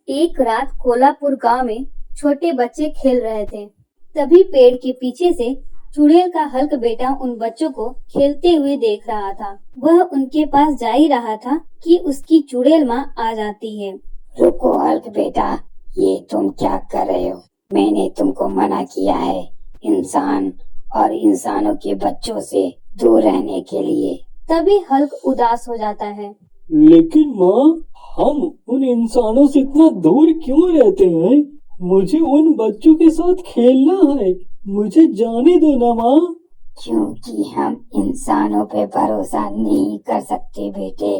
एक रात कोल्हापुर गांव में छोटे बच्चे खेल रहे थे। तभी पेड़ के पीछे से चुड़ैल का हल्क बेटा उन बच्चों को खेलते हुए देख रहा था। वह उनके पास जा ही रहा था कि उसकी चुड़ैल माँ आ जाती है। रुको हल्क बेटा, ये तुम क्या कर रहे हो? मैंने तुमको मना किया है इंसान और इंसानों के बच्चों से दूर रहने के लिए। तभी हल्क उदास हो जाता है। लेकिन माँ, हम उन इंसानों से इतना दूर क्यों रहते हैं? मुझे उन बच्चों के साथ खेलना है, मुझे जाने दो ना माँ। क्योंकि हम इंसानों पे भरोसा नहीं कर सकते बेटे।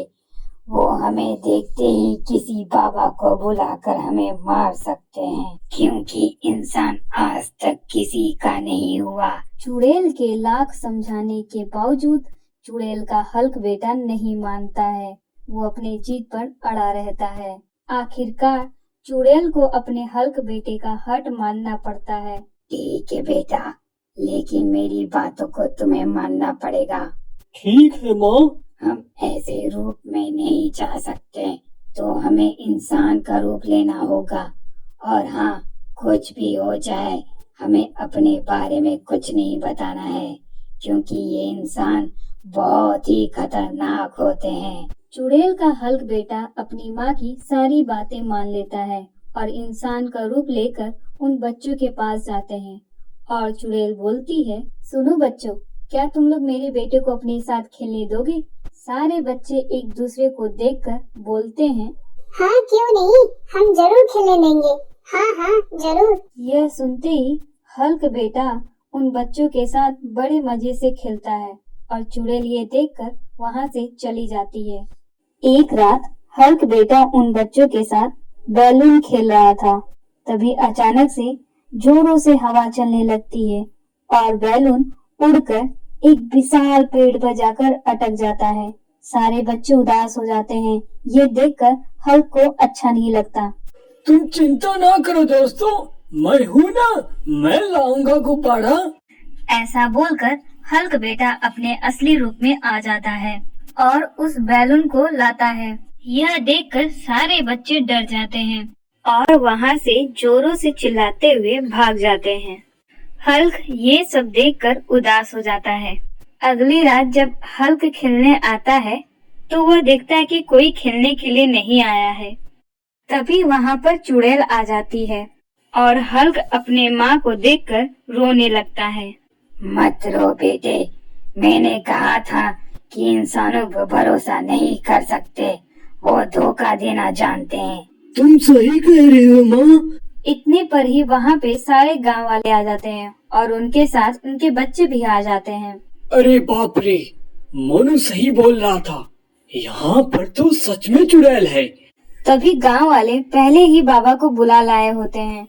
वो हमें देखते ही किसी बाबा को बुलाकर हमें मार सकते हैं, क्योंकि इंसान आज तक किसी का नहीं हुआ। चुड़ैल के लाख समझाने के बावजूद चुड़ैल का हल्क बेटा नहीं मानता है। वो अपने जिद पर अड़ा रहता है। आखिरकार चुड़ैल को अपने हल्क बेटे का हट मानना पड़ता है। ठीक है बेटा, लेकिन मेरी बातों को तुम्हें मानना पड़ेगा। ठीक है माँ। हम ऐसे रूप में नहीं जा सकते, तो हमें इंसान का रूप लेना होगा। और हाँ, कुछ भी हो जाए हमें अपने बारे में कुछ नहीं बताना है, क्योंकि ये इंसान बहुत ही खतरनाक होते हैं। चुड़ैल का हल्क बेटा अपनी माँ की सारी बातें मान लेता है और इंसान का रूप लेकर उन बच्चों के पास जाते हैं। और चुड़ैल बोलती है, सुनो बच्चों, क्या तुम लोग मेरे बेटे को अपने साथ खेलने दोगे? सारे बच्चे एक दूसरे को देखकर बोलते हैं, हाँ क्यों नहीं, हम जरूर खेलने देंगे। हाँ हाँ जरूर। यह सुनते ही हल्क बेटा उन बच्चों के साथ बड़े मजे से खेलता है और चुड़ैल ये देखकर वहाँ से चली जाती है। एक रात हल्क बेटा उन बच्चों के साथ बैलून खेल रहा था। तभी अचानक से जोरों से हवा चलने लगती है और बैलून उड़कर एक विशाल पेड़ पर जाकर अटक जाता है। सारे बच्चे उदास हो जाते हैं। ये देखकर हल्क को अच्छा नहीं लगता। तुम चिंता ना करो दोस्तों, मैं हूँ ना, मैं लाऊंगा गुब्बारा। ऐसा बोलकर हल्क बेटा अपने असली रूप में आ जाता है और उस बैलून को लाता है। यह देखकर सारे बच्चे डर जाते हैं और वहाँ से जोरों से चिल्लाते हुए भाग जाते हैं। हल्क ये सब देखकर उदास हो जाता है। अगली रात जब हल्क खेलने आता है तो वह देखता है कि कोई खेलने के लिए नहीं आया है। तभी वहाँ पर चुड़ैल आ जाती है और हल्क अपने माँ को देखकर रोने लगता है। मत रो बेटे, मैंने कहा था कि इंसानों पर भरोसा नहीं कर सकते, वो धोखा देना जानते हैं। तुम सही कह रही हो माँ। इतने पर ही वहाँ पे सारे गांव वाले आ जाते हैं और उनके साथ उनके बच्चे भी आ जाते हैं। अरे बाप रे, मोनू सही बोल रहा था, यहाँ पर तो सच में चुड़ैल है। तभी गांव वाले पहले ही बाबा को बुला लाए होते हैं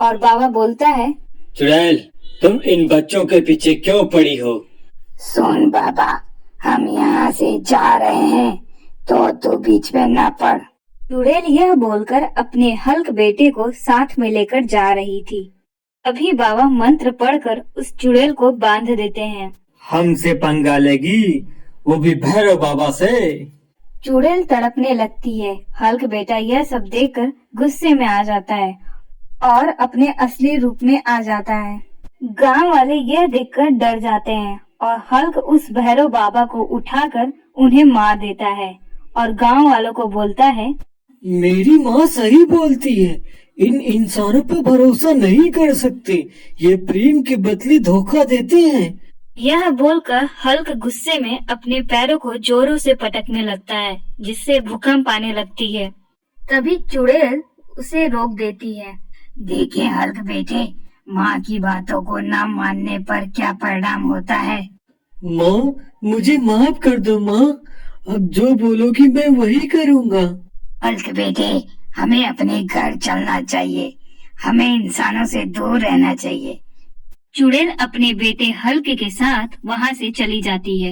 और बाबा बोलता है, चुड़ैल, तुम इन बच्चों के पीछे क्यों पड़ी हो? सुन बाबा, हम यहाँ से जा रहे हैं, तो तू बीच में न पड़। चुड़ैल यह बोलकर अपने हल्क बेटे को साथ में लेकर जा रही थी। अभी बाबा मंत्र पढ़कर उस चुड़ैल को बांध देते हैं। हमसे पंगा लेगी, वो भी भैरव बाबा से। चुड़ैल तड़पने लगती है। हल्क बेटा यह सब देखकर गुस्से में आ जाता है और अपने असली रूप में आ जाता है। गांव वाले यह देखकर डर जाते हैं और हल्क उस भैरव बाबा को उठाकर उन्हें मार देता है और गांव वालों को बोलता है, मेरी माँ सही बोलती है, इन इंसानों पर भरोसा नहीं कर सकते, ये प्रेम के बदले धोखा देते हैं। यह बोलकर हल्क गुस्से में अपने पैरों को जोरों से पटकने लगता है, जिससे भूकंप आने लगती है। तभी चुड़ैल उसे रोक देती है। देखे हल्क बेटे, माँ की बातों को न मानने पर क्या परिणाम होता है। माँ, मुझे माफ कर दो माँ, अब जो बोलोगी मैं वही करूँगा। हल्क बेटे, हमें अपने घर चलना चाहिए, हमें इंसानों से दूर रहना चाहिए। चुड़ैल अपने बेटे हल्क के साथ वहाँ से चली जाती है।